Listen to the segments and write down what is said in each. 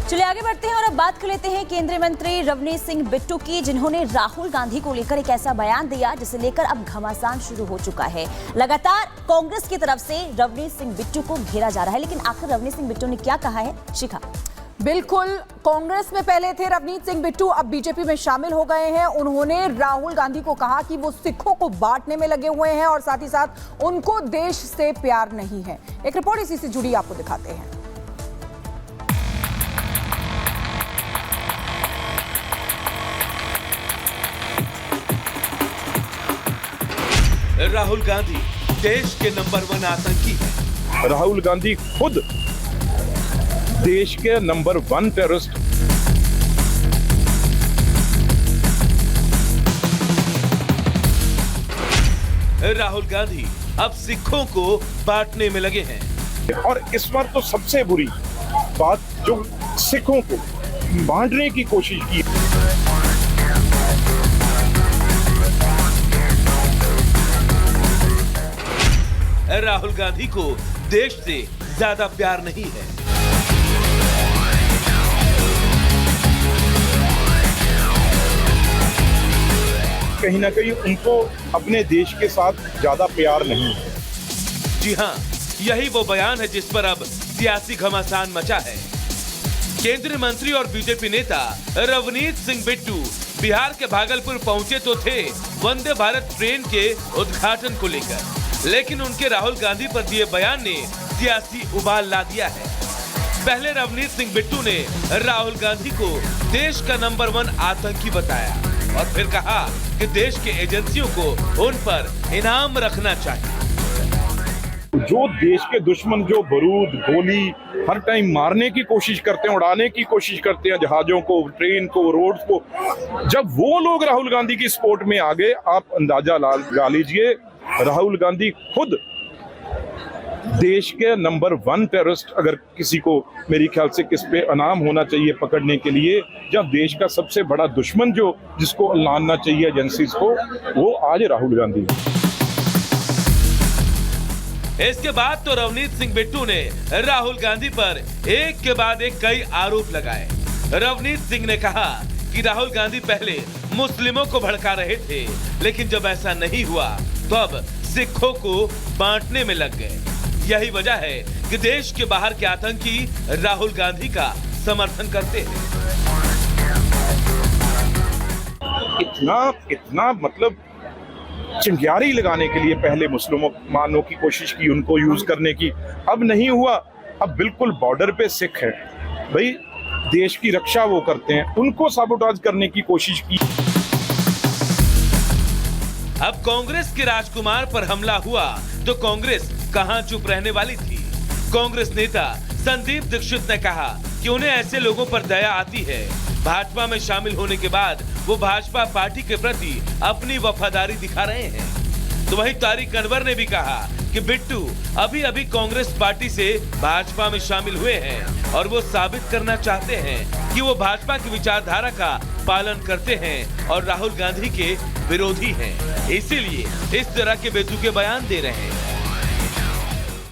चलिए आगे बढ़ते हैं और अब बात कर लेते हैं केंद्रीय मंत्री रवनीत सिंह बिट्टू की, जिन्होंने राहुल गांधी को लेकर एक ऐसा बयान दिया जिसे लेकर अब घमासान शुरू हो चुका है। लगातार कांग्रेस की तरफ से रवनीत सिंह बिट्टू को घेरा जा रहा है, लेकिन आखिर रवनीत सिंह बिट्टू ने क्या कहा है, शिखा। बिल्कुल, कांग्रेस में पहले थे रवनीत सिंह बिट्टू, अब बीजेपी में शामिल हो गए हैं। उन्होंने राहुल गांधी को कहा कि वो सिखों को बांटने में लगे हुए हैं और साथ ही साथ उनको देश से प्यार नहीं है। एक रिपोर्ट इसी से जुड़ी आपको दिखाते हैं। राहुल गांधी देश के नंबर 1 आतंकी हैं। राहुल गांधी खुद देश के नंबर 1 टेररिस्ट। राहुल गांधी अब सिखों को बांटने में लगे हैं। और इस बार तो सबसे बुरी बात, जो सिखों को बांटने की कोशिश की। राहुल गांधी को देश से ज्यादा प्यार नहीं है। कहीं ना कहीं उनको अपने देश के साथ ज्यादा प्यार नहीं है। जी हाँ, यही वो बयान है जिस पर अब सियासी घमासान मचा है। केंद्रीय मंत्री और बीजेपी नेता रवनीत सिंह बिट्टू बिहार के भागलपुर पहुंचे तो थे वंदे भारत ट्रेन के उद्घाटन को लेकर, लेकिन उनके राहुल गांधी पर दिए बयान ने सियासी उबाल ला दिया है। पहले रवनीत सिंह बिट्टू ने राहुल गांधी को देश का नंबर 1 आतंकी बताया और फिर कहा कि देश के एजेंसियों को उन पर इनाम रखना चाहिए। जो देश के दुश्मन जो बारूद गोली हर टाइम मारने की कोशिश करते हैं, उड़ाने की कोशिश करते हैं, जहाजों को, ट्रेन को, रोड को, जब वो लोग राहुल गांधी की सपोर्ट में आ गए, आप अंदाजा लगा लीजिए राहुल गांधी खुद देश के नंबर 1 टेररिस्ट, अगर किसी को मेरी ख्याल से किस पे इनाम होना चाहिए पकड़ने के लिए, जब देश का सबसे बड़ा दुश्मन जो जिसको लानना चाहिए एजेंसीज को, वो आज राहुल गांधी है। इसके बाद तो रवनीत सिंह बिट्टू ने राहुल गांधी पर एक के बाद एक कई आरोप लगाए। रवनीत सिंह ने कहा कि राहुल गांधी पहले मुस्लिमों को भड़का रहे थे, लेकिन जब ऐसा नहीं हुआ तो अब सिखों को बांटने में लग गए। यही वजह है कि देश के बाहर के आतंकी राहुल गांधी का समर्थन करते हैं। इतना मतलब चिंगारी लगाने के लिए पहले मुसलमानों की कोशिश की, उनको यूज करने की, अब नहीं हुआ। अब बिल्कुल बॉर्डर पे सिख है भाई, देश की रक्षा वो करते हैं, उनको साबोटाज करने की कोशिश की। अब कांग्रेस के राजकुमार पर हमला हुआ तो कांग्रेस कहां चुप रहने वाली थी। कांग्रेस नेता संदीप दीक्षित ने कहा कि उन्हें ऐसे लोगों पर दया आती है। भाजपा में शामिल होने के बाद वो भाजपा पार्टी के प्रति अपनी वफादारी दिखा रहे हैं। तो वहीं तारिक अनवर ने भी कहा कि बिट्टू अभी अभी कांग्रेस पार्टी से भाजपा में शामिल हुए हैं और वो साबित करना चाहते हैं कि वो भाजपा की विचारधारा का पालन करते हैं और राहुल गांधी के विरोधी हैं, इसीलिए इस तरह के बेतुके बयान दे रहे हैं।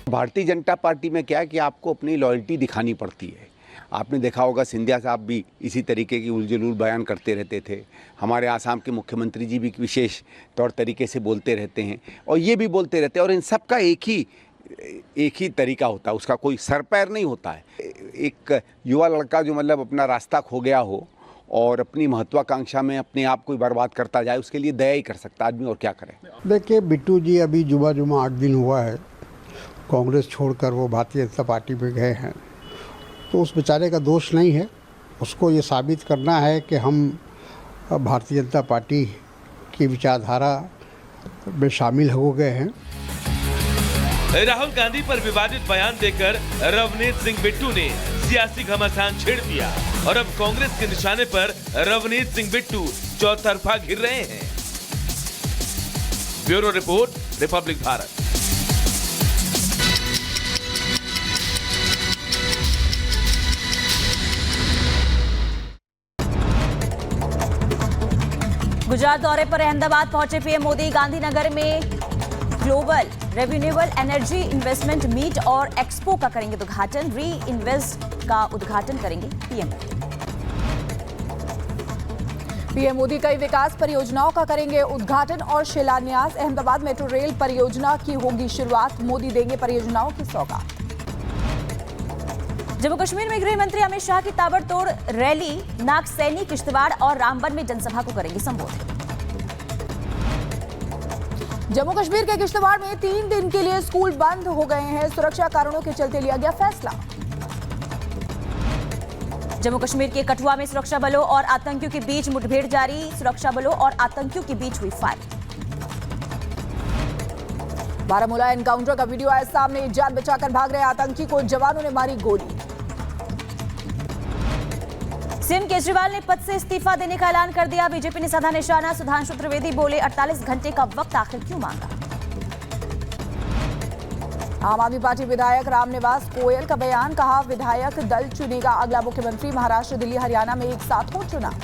भारतीय जनता पार्टी में क्या है कि आपको अपनी लॉयल्टी दिखानी पड़ती है। आपने देखा होगा सिंधिया साहब भी इसी तरीके की उलझुल बयान करते रहते थे। हमारे आसाम के मुख्यमंत्री जी भी विशेष तौर तरीके से बोलते रहते हैं और ये भी बोलते रहते हैं, और इन सब का एक ही तरीका होता है, उसका कोई सर पैर नहीं होता है। एक युवा लड़का जो मतलब अपना रास्ता खो गया हो और अपनी महत्वाकांक्षा में अपने आप को बर्बाद करता जाए, उसके लिए दया ही कर सकता आदमी, और क्या करे। देखिए, बिट्टू जी अभी जुमा 8 दिन हुआ है कांग्रेस छोड़कर वो भारतीय जनता पार्टी में गए हैं, तो उस बेचारे का दोष नहीं है। उसको ये साबित करना है कि हम भारतीय जनता पार्टी की विचारधारा में शामिल हो गए हैं। राहुल गांधी पर विवादित बयान देकर रवनीत सिंह बिट्टू ने सियासी घमासान छेड़ दिया और अब कांग्रेस के निशाने पर रवनीत सिंह बिट्टू चौतरफा घिर रहे हैं। Bureau report, Republic Bharat. Gujarat दौरे पर अहमदाबाद पहुंचे पीएम मोदी। गांधीनगर में global renewable energy investment meet और एक्सपो का करेंगे उद्घाटन। री इन्वेस्ट का उद्घाटन करेंगे पीएम। पीएम मोदी कई विकास परियोजनाओं का करेंगे उद्घाटन और शिलान्यास। अहमदाबाद मेट्रो रेल परियोजना की होगी शुरुआत। मोदी देंगे परियोजनाओं की सौगात। जम्मू कश्मीर में गृह मंत्री अमित शाह की ताबड़तोड़ रैली। नागसैनी, किश्तवाड़ और रामबन में जनसभा को करेंगे संबोधित। जम्मू कश्मीर के किश्तवाड़ में 3 दिन के लिए स्कूल बंद हो गए हैं। सुरक्षा कारणों के चलते लिया गया फैसला। जम्मू कश्मीर के कठुआ में सुरक्षा बलों और आतंकियों के बीच मुठभेड़ जारी। सुरक्षा बलों और आतंकियों के बीच हुई फायरिंग। बारामूला एनकाउंटर का वीडियो आया सामने। जान बचाकर भाग रहे आतंकी को जवानों ने मारी गोली। सीएम केजरीवाल ने पद से इस्तीफा देने का ऐलान कर दिया। बीजेपी ने साधा निशाना। सुधांशु त्रिवेदी बोले 48 घंटे का वक्त आखिर क्यों मांगा। आम आदमी पार्टी विधायक रामनिवास गोयल का बयान। कहा विधायक दल चुनेगा अगला मुख्यमंत्री। महाराष्ट्र, दिल्ली, हरियाणा में एक साथ हो चुनाव।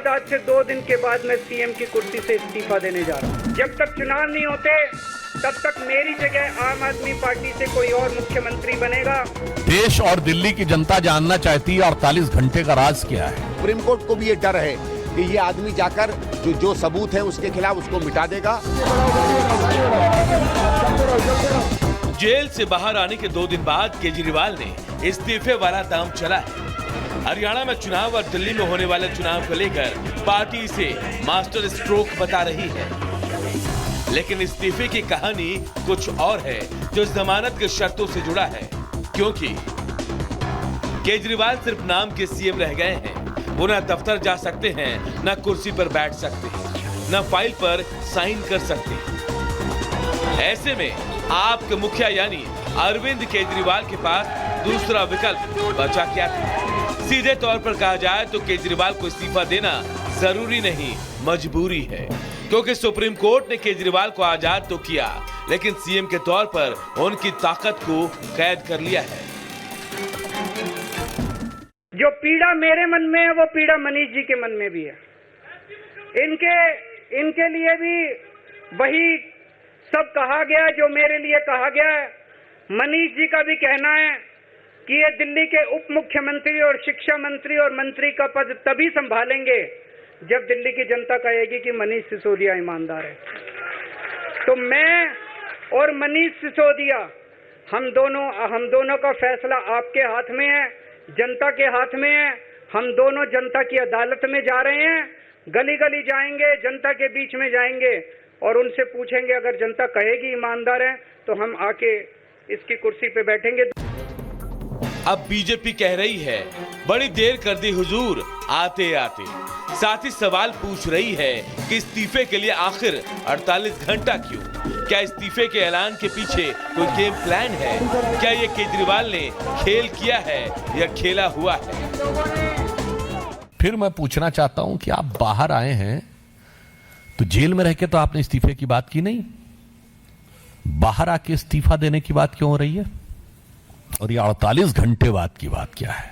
आज से 2 दिन के बाद मैं सीएम की कुर्सी से इस्तीफा देने जा रहा हूँ। जब तक चुनाव नहीं होते तब तक मेरी जगह आम आदमी पार्टी से कोई और मुख्यमंत्री बनेगा। देश और दिल्ली की जनता जानना चाहती है 48 घंटे का राज क्या है। सुप्रीम कोर्ट को भी ये डर है कि ये आदमी जाकर जो सबूत है उसके खिलाफ उसको मिटा देगा। जेल से बाहर आने के 2 दिन बाद केजरीवाल ने इस्तीफे वाला दाम चला है। हरियाणा में चुनाव और दिल्ली में होने वाले चुनाव को लेकर पार्टी इसे मास्टर स्ट्रोक बता रही है, लेकिन इस्तीफे की कहानी कुछ और है जो जमानत के शर्तों से जुड़ा है। क्योंकि केजरीवाल सिर्फ नाम के सीएम रह गए हैं। वो न दफ्तर जा सकते हैं, न कुर्सी पर बैठ सकते हैं, न फाइल पर साइन कर सकते हैं। ऐसे में आपके मुखिया यानी अरविंद केजरीवाल के पास दूसरा विकल्प बचा क्या था। सीधे तौर पर कहा जाए तो केजरीवाल को इस्तीफा देना जरूरी नहीं, मजबूरी है। क्योंकि सुप्रीम कोर्ट ने केजरीवाल को आजाद तो किया, लेकिन सीएम के तौर पर उनकी ताकत को कैद कर लिया है। जो पीड़ा मेरे मन में है वो पीड़ा मनीष जी के मन में भी है। इनके लिए भी वही सब कहा गया जो मेरे लिए कहा गया है। मनीष जी का भी कहना है कि ये दिल्ली के उप मुख्यमंत्री और शिक्षा मंत्री और मंत्री का पद तभी संभालेंगे जब दिल्ली की जनता कहेगी कि मनीष सिसोदिया ईमानदार है। तो मैं और मनीष सिसोदिया हम दोनों का फैसला आपके हाथ में है, जनता के हाथ में है। हम दोनों जनता की अदालत में जा रहे हैं, गली गली जाएंगे, जनता के बीच में जाएंगे और उनसे पूछेंगे, अगर जनता कहेगी ईमानदार है तो हम आके इसकी कुर्सी पे बैठेंगे। अब बीजेपी कह रही है बड़ी देर कर दी हुजूर आते आते। साथ ही सवाल पूछ रही है कि इस्तीफे के लिए आखिर 48 घंटा क्यों। क्या इस्तीफे के ऐलान के पीछे कोई गेम प्लान है? क्या ये केजरीवाल ने खेल किया है या खेला हुआ है? फिर मैं पूछना चाहता हूं कि आप बाहर आए हैं तो जेल में रह के तो आपने इस्तीफे की बात की नहीं, बाहर आके इस्तीफा देने की बात क्यों हो रही है? और ये 48 घंटे बाद की बात क्या है?